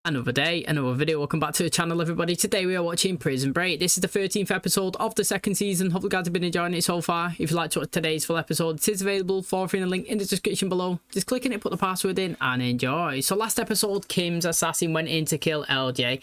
Another day, another video. Welcome back to the channel, everybody. Today we are watching Prison Break. This is the 13th episode of the second season. Hope you guys have been enjoying it so far. If you'd like to watch today's full episode, it is available for free in the link in the description below. Just click on it, put the password in, and enjoy. So last episode, Kim's assassin went in to kill LJ,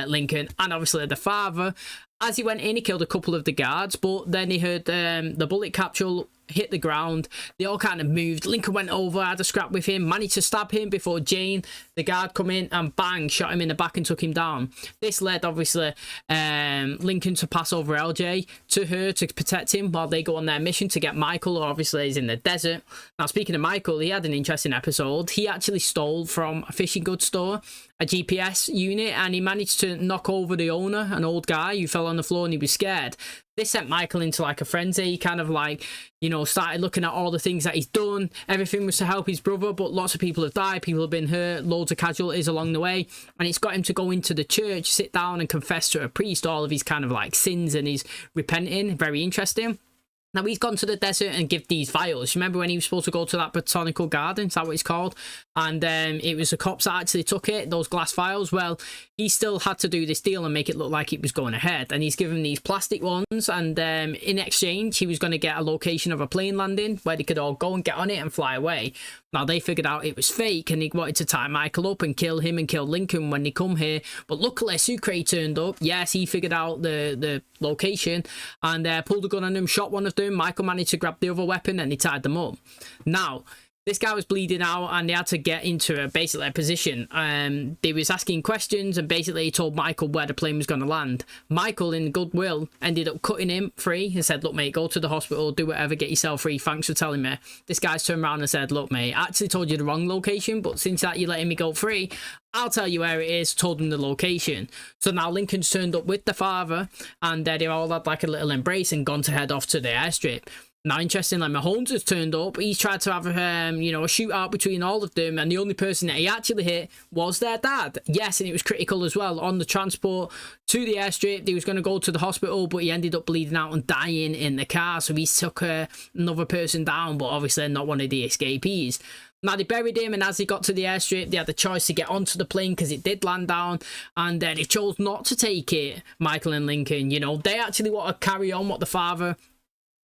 Lincoln, and obviously the father. As he went in, he killed a couple of the guards, but then he heard the bullet capsule hit the ground. They all kind of moved. Lincoln went over, had a scrap with him, managed to stab him before Jane, the guard, come in and bang, shot him in the back and took him down. This led obviously Lincoln to pass over LJ to her to protect him while they go on their mission to get Michael, who obviously is in the desert. Now, speaking of Michael, he had an interesting episode. He actually stole from a fishing goods store a GPS unit, and he managed to knock over the owner, an old guy who fell on the floor and he was scared. This sent Michael into like a frenzy. He kind of like, you know, started looking at all the things that he's done. Everything was to help his brother, but lots of people have died. People have been hurt, loads of casualties along the way. And it's got him to go into the church, sit down and confess to a priest all of his kind of like sins, and he's repenting. Very interesting. Now, he's gone to the desert and give these vials. Remember when he was supposed to go to that botanical garden? Is that what it's called? And it was the cops that actually took it, those glass vials. Well, he still had to do this deal and make it look like it was going ahead. And he's given these plastic ones. And in exchange, he was going to get a location of a plane landing where they could all go and get on it and fly away. Now, they figured out it was fake, and he wanted to tie Michael up and kill him and kill Lincoln when they come here. But luckily, Sucre turned up. Yes, he figured out the location and pulled a gun on him, shot one of them. Michael managed to grab the other weapon and he tied them up. Now, this guy was bleeding out and they had to get into basically a position. They was asking questions, and basically he told Michael where the plane was going to land. Michael, in goodwill, ended up cutting him free and said, look, mate, go to the hospital, do whatever, get yourself free. Thanks for telling me. This guy's turned around and said, look, mate, I actually told you the wrong location, but since that you're letting me go free, I'll tell you where it is. Told him the location. So now Lincoln's turned up with the father, and they all had like a little embrace and gone to head off to the airstrip. Now, interestingly, Mahomes has turned up. He's tried to have you know, a shootout between all of them, and the only person that he actually hit was their dad. Yes, and it was critical as well. On the transport to the airstrip, he was going to go to the hospital, but he ended up bleeding out and dying in the car. So he took another person down, but obviously not one of the escapees. Now, they buried him, and as he got to the airstrip, they had the choice to get onto the plane because it did land down, and they chose not to take it, Michael and Lincoln. You know, they actually want to carry on what the father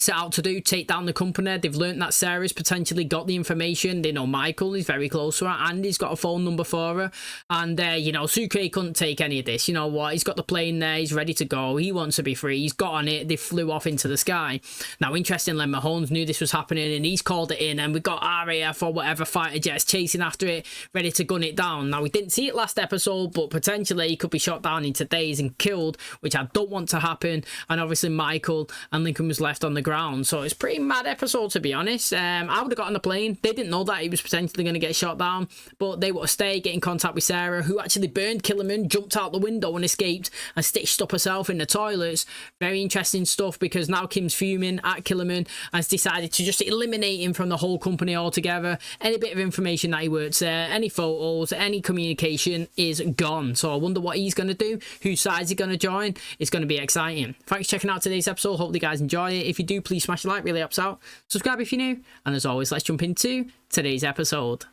set out to do, take down the company. They've learned that Sarah's potentially got the information. They know Michael is very close to her, and he's got a phone number for her. And you know, Sucre couldn't take any of this. You know what, he's got the plane there, he's ready to go, he wants to be free, he's got on it. They flew off into the sky. Now, interestingly, Mahomes knew this was happening, and he's called it in, and we got RAF or whatever fighter jets chasing after it, ready to gun it down. Now, we didn't see it last episode, but potentially he could be shot down in today's and killed, which I don't want to happen. And obviously Michael and Lincoln was left on the ground. So it's a pretty mad episode, to be honest. I would have got on the plane. They didn't know that he was potentially going to get shot down, but they would have stayed, get in contact with Sarah, who actually burned Killerman, jumped out the window and escaped and stitched up herself in the toilets. Very interesting stuff, because now Kim's fuming at Killerman and has decided to just eliminate him from the whole company altogether. Any bit of information that he works there, any photos, any communication is gone. So I wonder what he's going to do, whose side he's going to join. It's going to be exciting. Thanks for checking out today's episode. Hope you guys enjoy it. If you do, please smash a like, really helps out. Subscribe if you're new, and as always, let's jump into today's episode.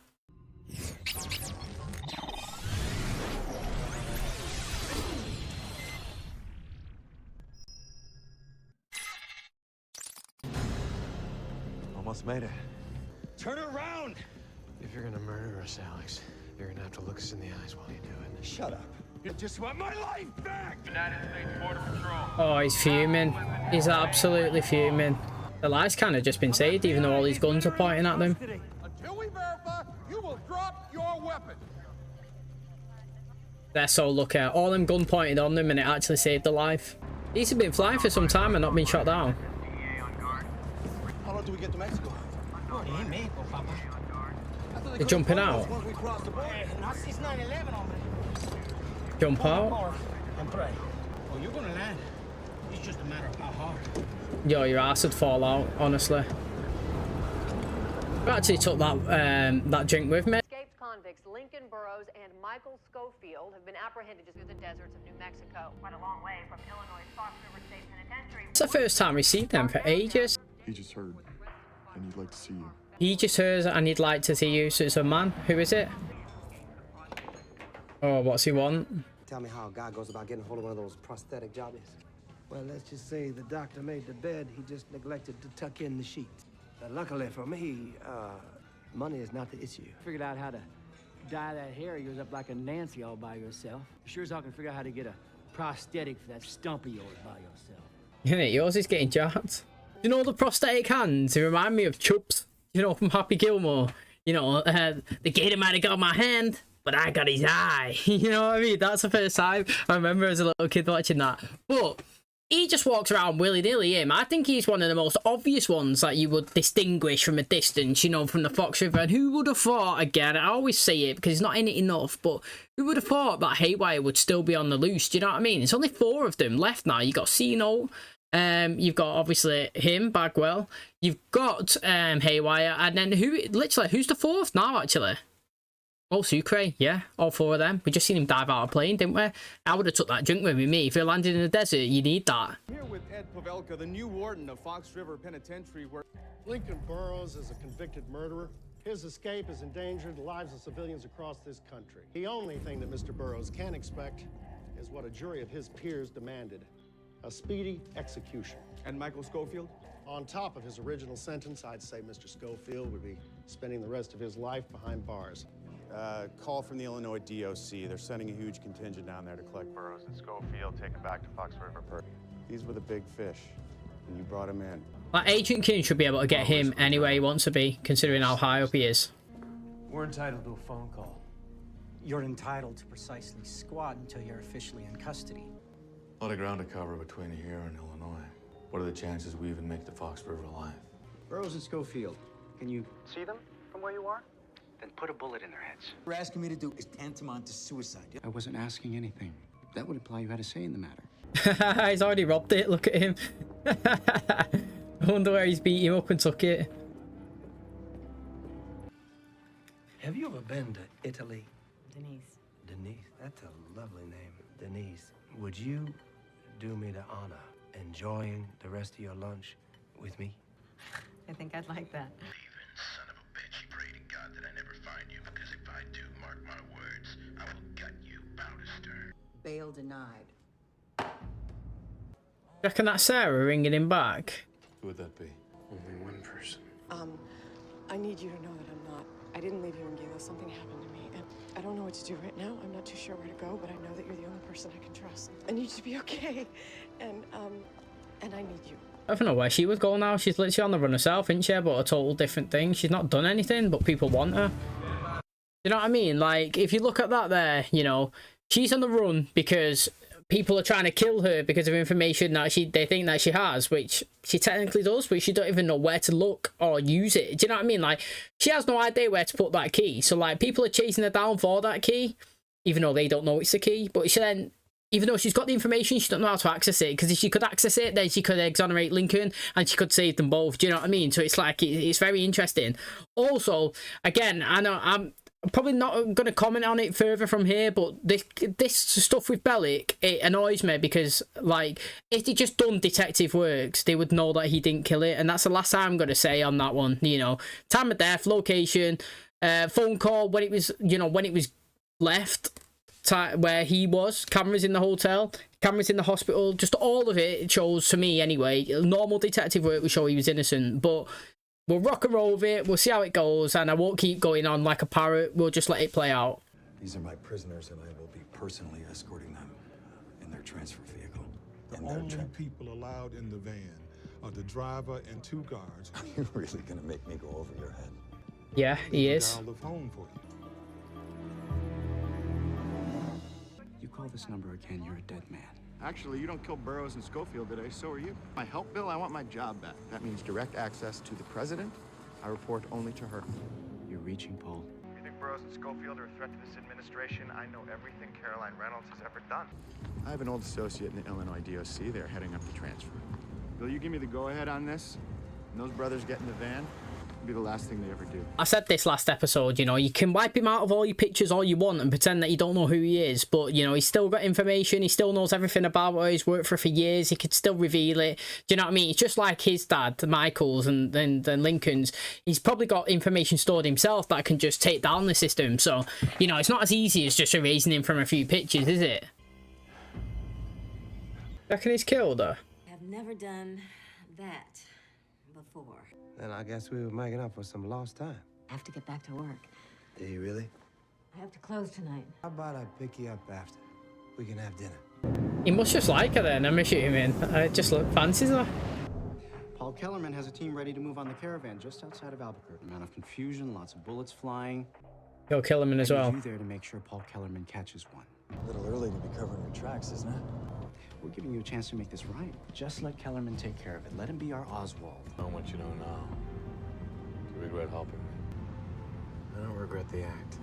Almost made it. Turn around! If you're gonna murder us, Alex, you're gonna have to look us in the eyes while you do it. Shut up. You just want my life back! United States Border Patrol. Oh, he's fuming. He's absolutely fuming. The lie's kind of just been said, even though all these guns are pointing at them. Until we verify, you will drop your weapon. They're so lucky. All them gun pointed on them, and it actually saved their life. These have been flying for some time and not been shot down. How long do we get to Mexico? They're jumping out. Jump out. You're gonna land. It's just a matter of how hard. Yo, your ass would fall out, honestly. I actually took that drink with me. Escaped convicts Lincoln Burrows and Michael Schofield have been apprehended through the deserts of New Mexico. Quite a long way from Illinois' Fox River State Penitentiary. It's the first time we've seen them for ages. He just heard, and he'd like to see you. He just heard and he'd like to see you. So it's a man. Who is it? Oh, what's he want? Tell me how a guy goes about getting hold of one of those prosthetic jobbies. Well, let's just say the doctor made the bed, he just neglected to tuck in the sheets. But luckily for me, money is not the issue. Figured out how to dye that hair of yours up like a Nancy all by yourself. Sure as I can figure out how to get a prosthetic for that stump of yours by yourself. Yeah, yours is getting jacked. You know the prosthetic hands? They remind me of Chubbs. You know, from Happy Gilmore. You know, the gator might have got my hand, but I got his eye. You know what I mean? That's the first time I remember as a little kid watching that. But he just walks around willy-nilly, him. I think he's one of the most obvious ones that you would distinguish from a distance, you know, from the Fox River. And who would have thought, again, I always say it because he's not in it enough, but who would have thought that Haywire would still be on the loose? Do you know what I mean? There's only 4 of them left now. You got Cino, you've got obviously him, Bagwell, you've got Haywire, and then who's the 4th now, actually? Oh, Sucre, yeah, all 4 of them. We just seen him dive out of a plane, didn't we? I would have took that drink with me. If you're landing in the desert, you need that. Here with Ed Pavelka, the new warden of Fox River Penitentiary, where Lincoln Burrows is a convicted murderer. His escape has endangered the lives of civilians across this country. The only thing that Mr. Burrows can expect is what a jury of his peers demanded: a speedy execution. And Michael Schofield? On top of his original sentence, I'd say Mr. Schofield would be spending the rest of his life behind bars. Call from the Illinois DOC. They're sending a huge contingent down there to collect Burrows and Schofield, take him back to Fox River. These were the big fish, and you brought him in. Like, Agent King should be able to get him anywhere he wants to be, considering how high up he is. We're entitled to a phone call. You're entitled to precisely squat until you're officially in custody. A lot of ground to cover between here and Illinois. What are the chances we even make the Fox River alive? Burrows and Schofield, can you See them from where you are? then put a bullet in their heads? What you're asking me to do is tantamount to suicide. I wasn't asking anything. That would imply you had a say in the matter. He's already robbed it, look at him. I wonder where he's beat him up and took it. Have you ever been to Italy? Denise. Denise, that's a lovely name. Denise, would you do me the honor enjoying the rest of your lunch with me? I think I'd like that. Son of a bitch, pray to God that I never find you, because if I do, mark my words, I will gut you, powder stern. Bail denied. Reckon that's Sarah ringing him back? Who would that be? Only one person. I need you to know that I didn't leave you in Gila. Something happened to me, and I don't know what to do right now. I'm not too sure where to go, but I know that you're the only person I can trust. I need you to be okay, and I need you. I don't know where she would go now. She's literally on the run herself, isn't she? But a total different thing. She's not done anything, but people want her. You know what I mean? Like, if you look at that there, you know, she's on the run because people are trying to kill her because of information that they think that she has, which she technically does, but she don't even know where to look or use it. Do you know what I mean? Like, she has no idea where to put that key. So, like, people are chasing her down for that key, even though they don't know it's the key. But she then, even though she's got the information, she don't know how to access it. Because if she could access it, then she could exonerate Lincoln and she could save them both. Do you know what I mean? So it's like, it's very interesting. Also, again, I know I'm probably not going to comment on it further from here, but this stuff with Bellick, it annoys me because, like, if they just done detective works, they would know that he didn't kill it, and that's the last time I'm going to say on that one. You know, time of death, location, phone call, when it was, you know, when it was left, where he was, cameras in the hotel, cameras in the hospital, just all of it shows, to me anyway, normal detective work would show he was innocent, but we'll rock and roll with it, we'll see how it goes, and I won't keep going on like a parrot, we'll just let it play out. These are my prisoners, and I will be personally escorting them in their transfer vehicle. The only people allowed in the van are the driver and 2 guards. Are you really gonna make me go over your head? Yeah, he is. Dial the phone for you. You call this number again, you're a dead man. Actually, you don't kill Burrows and Schofield today, so are you. My help bill, I want my job back. That means direct access to the president. I report only to her. You're reaching, Paul. You think Burrows and Schofield are a threat to this administration? I know everything Caroline Reynolds has ever done. I have an old associate in the Illinois DOC. They're heading up the transfer. Will you give me the go-ahead on this? And those brothers get in the van? be the last thing they ever do. I said this last episode, you know, you can wipe him out of all your pictures all you want and pretend that you don't know who he is, but, you know, he's still got information, he still knows everything about what he's worked for years, he could still reveal it. Do you know what I mean? It's just like his dad, Michael's, and Lincoln's. He's probably got information stored himself that can just take down the system, so, you know, it's not as easy as just erasing him from a few pictures, is it? Reckon he's killed her? I've never done that before. Then I guess we were making up for some lost time. I have to get back to work. Do you really? I have to close tonight. How about I pick you up after? We can have dinner. He must just like her then, I'm assuming. It just fancies her. Paul Kellerman has a team ready to move on the caravan just outside of Albuquerque. Amount of confusion, lots of bullets flying. Yo, Kellerman as well. You there to make sure Paul Kellerman catches one. A little early to be covering your tracks, isn't it? We're giving you a chance to make this right. Just let Kellerman take care of it. Let him be our Oswald. I want you to know now. You regret helping me. I don't regret the act.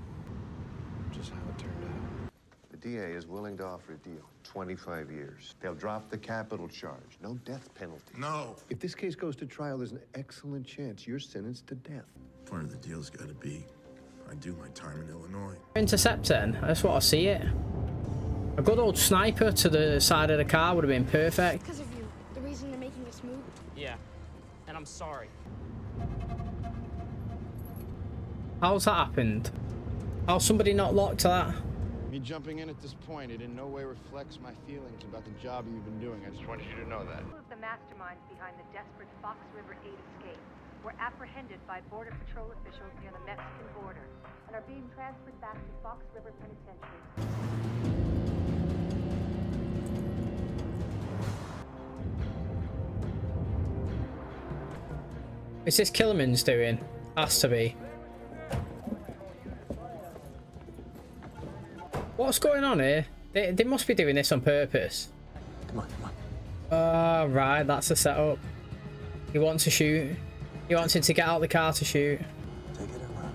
Just how it turned out. The DA is willing to offer a deal. 25 years. They'll drop the capital charge. No death penalty. No. If this case goes to trial, there's an excellent chance you're sentenced to death. Part of the deal's got to be I do my time in Illinois. Intercept then. That's what I see it. A good old sniper to the side of the car would have been perfect. Because of you. The reason they're making this move. Yeah. And I'm sorry. How's that happened? How's somebody not locked to that? Me jumping in at this point, it in no way reflects my feelings about the job you've been doing. I just wanted you to know that. Two of the masterminds behind the desperate Fox River 8 escape were apprehended by Border Patrol officials near the Mexican border and are being transferred back to Fox River Penitentiary. Is this Killerman's doing? Has to be. What's going on here? They must be doing this on purpose. Come on, come on. Right, that's the setup. He wants to shoot. He wants him to get out of the car to shoot. Take it and run.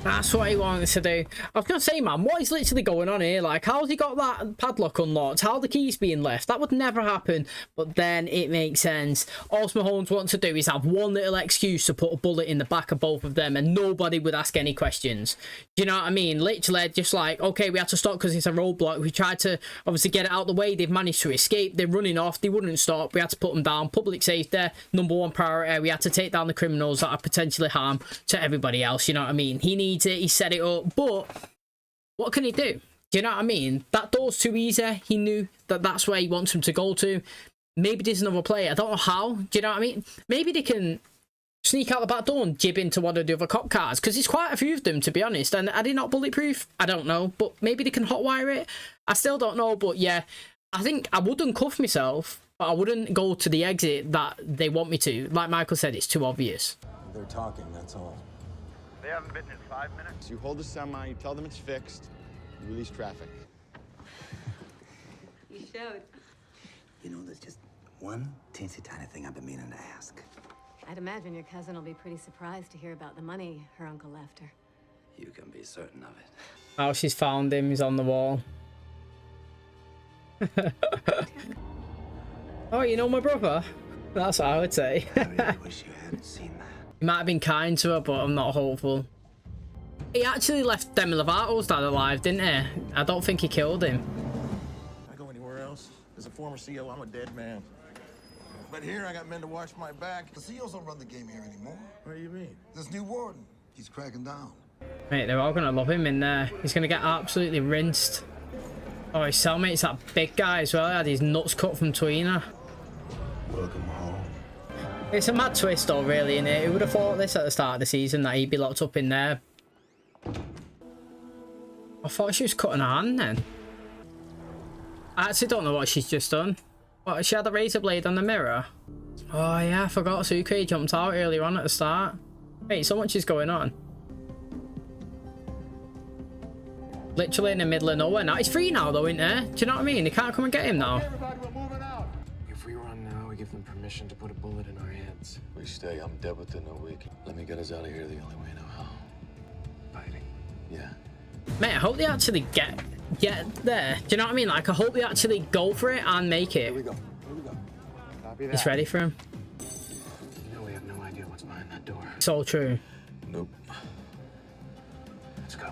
That's what he wants to do. I was going to say, man, what is literally going on here? Like, how's he got that padlock unlocked? How are the keys being left? That would never happen. But then it makes sense. All Mahomes wants to do is have one little excuse to put a bullet in the back of both of them and nobody would ask any questions. Do you know what I mean? Literally, just like, okay, we had to stop because it's a roadblock. We tried to obviously get it out of the way. They've managed to escape. They're running off. They wouldn't stop. We had to put them down. Public safety, #1 priority. We had to take down the criminals that are potentially harm to everybody else. You know what I mean? He needs it. He set it up. But what can he do? Do you know what I mean? That door's too easy. He knew that that's where he wants him to go to. Maybe there's another player. I don't know how. Do you know what I mean? Maybe they can sneak out the back door and jib into one of the other cop cars. Because there's quite a few of them, to be honest. And are they not bulletproof? I don't know. But maybe they can hotwire it. I still don't know. But yeah, I think I wouldn't cuff myself. But I wouldn't go to the exit that they want me to. Like Michael said, it's too obvious. They're talking, that's all. They haven't been in 5 minutes. You hold the semi, you tell them it's fixed, you release traffic. You showed. You know, there's just one teensy tiny thing I've been meaning to ask. I'd imagine your cousin will be pretty surprised to hear about the money her uncle left her. You can be certain of it. Oh, she's found him. He's on the wall. Oh, you know my brother? That's what I would say. I really wish you hadn't seen that. He might have been kind to her, but I'm not hopeful. He actually left Demi Lovato's dad alive, didn't he? I don't think he killed him. I go anywhere else? As a former CO, I'm a dead man. But here, I got men to watch my back. The CEOs don't run the game here anymore. What do you mean? This new warden, he's cracking down. Mate, they're all going to love him in there. He's going to get absolutely rinsed. Oh, his cellmate's that big guy as well. He had his nuts cut from Tweener. Welcome home. It's a mad twist though, really, isn't it? Who would have thought this at the start of the season, that he'd be locked up in there? I thought she was cutting her hand then. I actually don't know what she's just done. What, she had a razor blade on the mirror? Oh yeah, I forgot Sucre jumped out earlier on at the start. Wait, so much is going on. Literally in the middle of nowhere now. He's free now though, isn't there? Do you know what I mean? They can't come and get him now. If we run now, we give them permission to put a bullet in our heads. We stay. I'm dead within a week. Let me get us out of here the only way I know how. Fighting. Yeah. Mate, I hope they actually get there. Do you know what I mean? Like, I hope they actually go for it and make it. Here we go. Here we go. Copy that. It's ready for him. You know we have no idea what's So true. Nope. Let's go.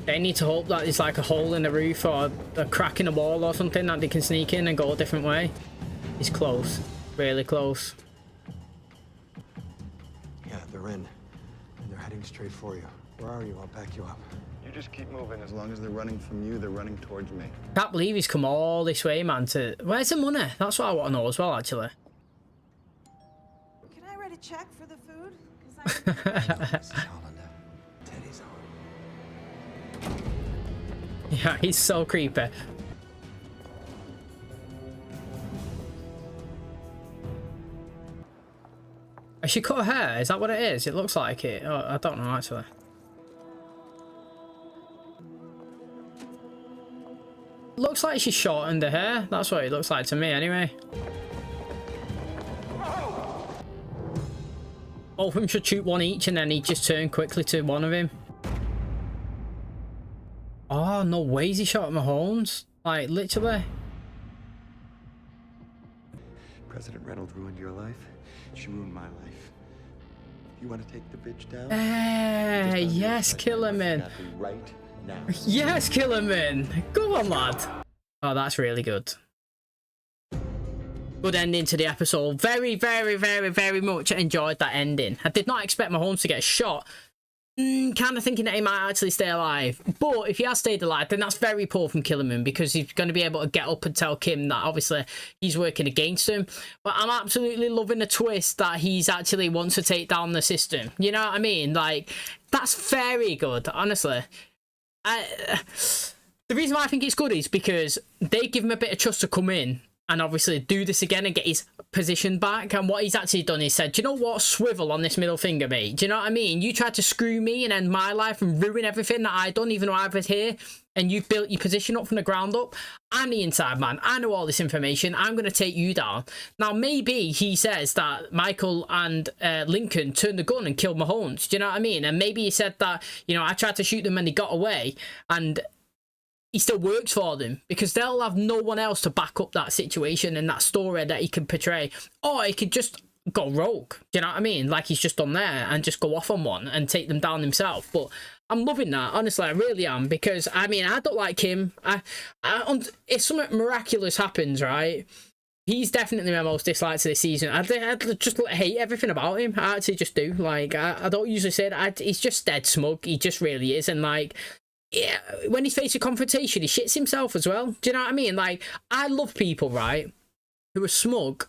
They need to hope that there's like a hole in the roof or a crack in the wall or something that they can sneak in and go a different way. It's close. Really close. Yeah, they're in. And they're heading straight for you. Where are you? I'll back you up. You just keep moving. As long as they're running from you, they're running towards me. Can't believe he's come all this way, man. To where's the money? That's what I want to know as well, actually. Can I write a check for the food? Yeah, he's so creepy. Has she cut her hair? Is that what it is? It looks like it. Oh, I don't know, actually. Looks like she shortened her hair. That's what it looks like to me, anyway. Both of them should shoot one each, and then he just turn quickly to one of him. Oh, no ways he shot at Mahomes. Like, literally. President Reynolds ruined your life. She ruined my life. You want to take the bitch down? Yes, Killerman. Right now. Yes, Killerman. Go on, lad. Oh, that's really good. Good ending to the episode. Very, very, very, very much enjoyed that ending. I did not expect Mahomes to get shot. Kind of thinking that he might actually stay alive. But if he has stayed alive, then that's very poor from Killerman, because he's going to be able to get up and tell Kim that obviously he's working against him. But I'm absolutely loving the twist that he's actually wants to take down the system. You know what I mean? Like, that's very good, honestly. The reason why I think it's good is because they give him a bit of trust to come in and obviously do this again and get his position back. And what he's actually done is said, do you know what? Swivel on this middle finger, mate. Do you know what I mean? You tried to screw me and end my life and ruin everything that I done, even though I was here, and you've built your position up from the ground up. I'm the inside man. I know all this information. I'm going to take you down. Now, maybe he says that Michael and Lincoln turned the gun and killed Mahomes. Do you know what I mean? And maybe he said that, you know, I tried to shoot them and they got away, and he still works for them because they'll have no one else to back up that situation and that story that he can portray. Or he could just go rogue. Do you know what I mean? Like he's just done there and just go off on one and take them down himself. But I'm loving that. Honestly, I really am, because I mean, I don't like him. If something miraculous happens, right? He's definitely my most disliked of this season. I just hate everything about him. I actually just do. Like, I don't usually say that. He's just dead smug. He just really is. And like, yeah, when he's facing confrontation, he shits himself as well. Do you know what I mean? Like, I love people, right, who are smug,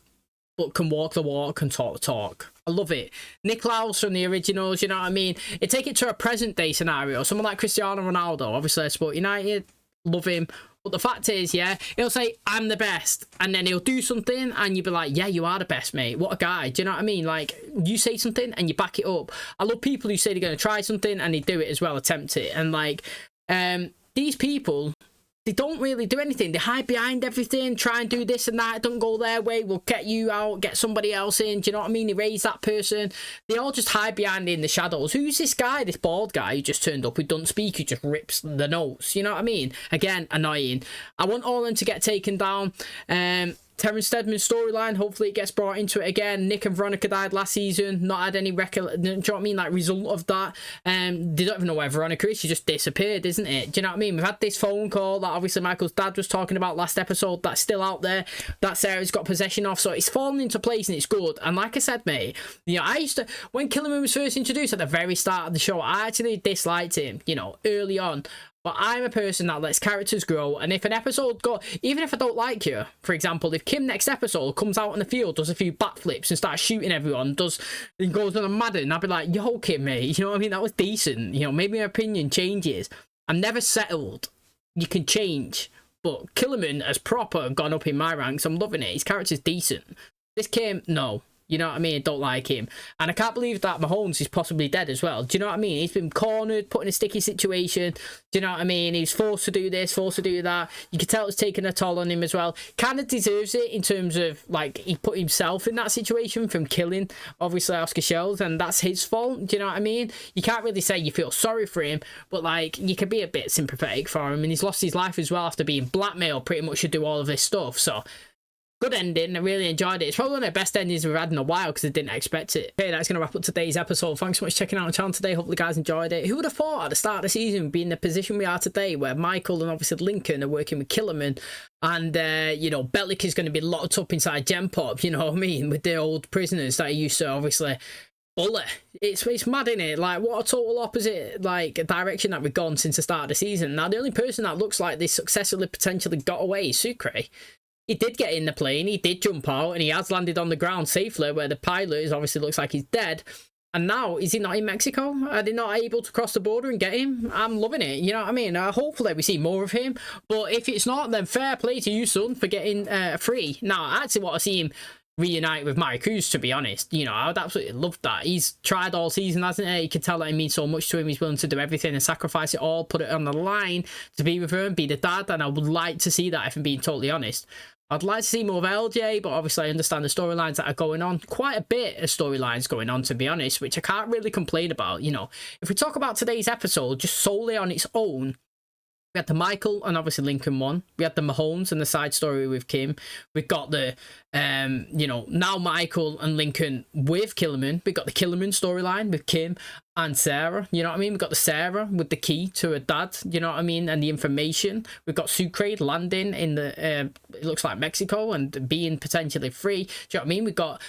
but can walk the walk and talk the talk. I love it. Nick Laus from the originals, you know what I mean? You take it to a present day scenario. Someone like Cristiano Ronaldo, obviously I support United, love him. But the fact is, yeah, he'll say, I'm the best. And then he'll do something and you'll be like, yeah, you are the best, mate. What a guy. Do you know what I mean? Like, you say something and you back it up. I love people who say they're going to try something and they do it as well, attempt it. And like, these people, they don't really do anything. They hide behind everything, try and do this and that. It doesn't go their way. We'll get you out, get somebody else in. Do you know what I mean? Erase that person. They all just hide behind in the shadows. Who's this guy, this bald guy who just turned up, who doesn't speak, who just rips the notes? You know what I mean? Again, annoying. I want all of them to get taken down. Terrence Steadman's storyline, hopefully it gets brought into it again. Nick and Veronica died last season, not had any do you know what I mean, like result of that. They don't even know where Veronica is. She just disappeared, isn't it? Do you know what I mean? We've had this phone call that obviously Michael's dad was talking about last episode that's still out there, that Sarah's got possession of, so it's fallen into place and it's good. And like I said, mate, you know, I used to, when Killerman was first introduced at the very start of the show, I actually disliked him, you know, early on. But I'm a person that lets characters grow, and if an episode even if I don't like you, for example, if Kim next episode comes out in the field, does a few backflips and starts shooting everyone, and goes on a Madden, I'll be like, yo, Kim, mate, you know what I mean? That was decent. You know, maybe my opinion changes. I'm never settled. You can change. But Killerman has proper gone up in my ranks. I'm loving it. His character's decent. This Kim, no. You know what I mean? Don't like him. And I can't believe that Mahomes is possibly dead as well. Do you know what I mean? He's been cornered, put in a sticky situation. Do you know what I mean? He's forced to do this, forced to do that. You can tell it's taken a toll on him as well. Kind of deserves it in terms of, like, he put himself in that situation from killing, obviously, Oscar Schultz, and that's his fault. Do you know what I mean? You can't really say you feel sorry for him, but, like, you can be a bit sympathetic for him. And he's lost his life as well after being blackmailed pretty much to do all of this stuff. So, good ending. I really enjoyed it. It's probably one of the best endings we've had in a while because I didn't expect it. Okay, that's going to wrap up today's episode. Thanks so much for checking out the channel today. Hopefully you guys enjoyed it. Who would have thought at the start of the season we'd be in the position we are today where Michael and obviously Lincoln are working with Killerman and, you know, Bellick is going to be locked up inside Gen Pop, you know what I mean, with the old prisoners that he used to obviously bully. It's mad, isn't it? Like, what a total opposite, like, direction that we've gone since the start of the season. Now, the only person that looks like this successfully potentially got away is Sucre. He did get in the plane, he did jump out, and he has landed on the ground safely, where the pilot is obviously looks like he's dead. And now, is he not in Mexico? Are they not able to cross the border and get him? I'm loving it, you know what I mean? Hopefully we see more of him, but if it's not, then fair play to you, son, for getting free. Now, I actually want to see him reunite with Mike Cruz, to be honest. You know, I would absolutely love that. He's tried all season, hasn't he? You can tell that it means so much to him. He's willing to do everything and sacrifice it all, put it on the line to be with her and be the dad, and I would like to see that, if I'm being totally honest. I'd like to see more of LJ, but obviously I understand the storylines that are going on. Quite a bit of storylines going on, to be honest, which I can't really complain about. You know, if we talk about today's episode just solely on its own, we had the Michael and obviously Lincoln one. We had the Mahomes and the side story with Kim. We've got the, you know, now Michael and Lincoln with Killerman. We've got the Killerman storyline with Kim and Sarah. You know what I mean? We've got the Sarah with the key to her dad. You know what I mean? And the information. We've got Sucre landing in the, it looks like Mexico and being potentially free. Do you know what I mean? We've got,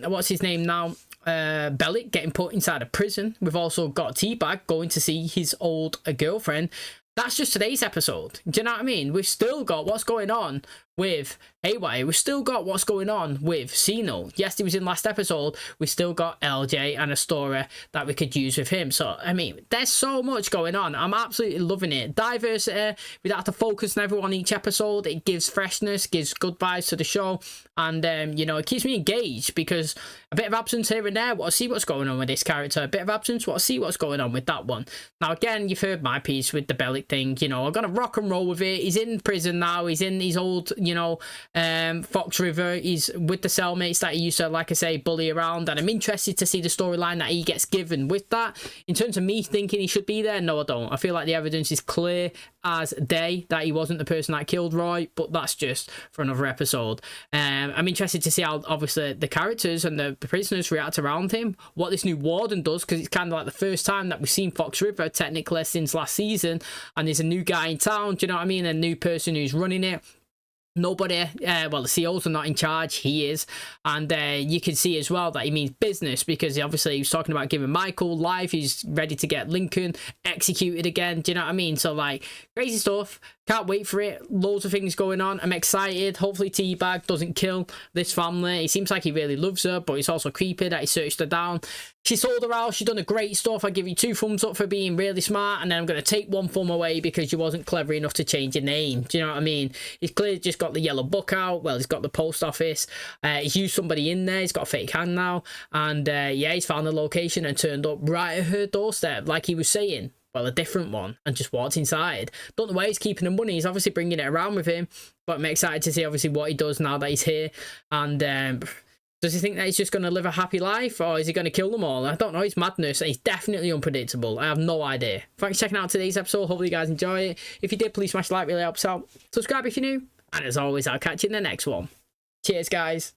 what's his name now? Bellick getting put inside a prison. We've also got Teabag going to see his old girlfriend. That's just today's episode. Do you know what I mean? We've still got what's going on with Haywire. We've still got what's going on with Cino. Yes, he was in last episode. We've still got LJ and a story that we could use with him. So, I mean, there's so much going on. I'm absolutely loving it. Diversity. We don't have to focus on everyone each episode. It gives freshness, gives good vibes to the show. And, you know, it keeps me engaged because a bit of absence here and there. I want to see what's going on with this character. A bit of absence. I want to see what's going on with that one. Now, again, you've heard my piece with the Bellick thing. You know, I'm going to rock and roll with it. He's in prison now. He's in his old, you know, Fox River. He's with the cellmates that he used to, like I say, bully around, and I'm interested to see the storyline that he gets given with that. In terms of me thinking he should be there, no, I don't. I feel like the evidence is clear as day that he wasn't the person that killed Roy, but that's just for another episode. I'm interested to see how obviously the characters and the prisoners react around him, what this new warden does, because it's kind of like the first time that we've seen Fox River technically since last season, and there's a new guy in town, do you know what I mean, a new person who's running it. Nobody, well, the CEOs are not in charge, he is, and you can see as well that he means business, because obviously he was talking about giving Michael life, he's ready to get Lincoln executed again, do you know what I mean? So, like, crazy stuff, can't wait for it, loads of things going on, I'm excited. Hopefully Teabag doesn't kill this family. He seems like he really loves her, but it's also creepy that he searched her down. She sold her house, she's done a great stuff. I give you 2 thumbs up for being really smart, and then I'm going to take 1 thumb away because you wasn't clever enough to change your name. Do you know what I mean? He's clearly just got the yellow book out. Well, he's got the post office. He's used somebody in there. He's got a fake hand now. And yeah, he's found the location and turned up right at her doorstep, like he was saying. Well, a different one, and just walked inside. Don't know where he's keeping the money. He's obviously bringing it around with him, but I'm excited to see obviously what he does now that he's here. And does he think that he's just going to live a happy life, or is he going to kill them all? I don't know. He's madness, and he's definitely unpredictable. I have no idea. Thanks for checking out today's episode. Hopefully you guys enjoy it. If you did, please smash the like, really helps out. Subscribe if you're new. And as always, I'll catch you in the next one. Cheers, guys.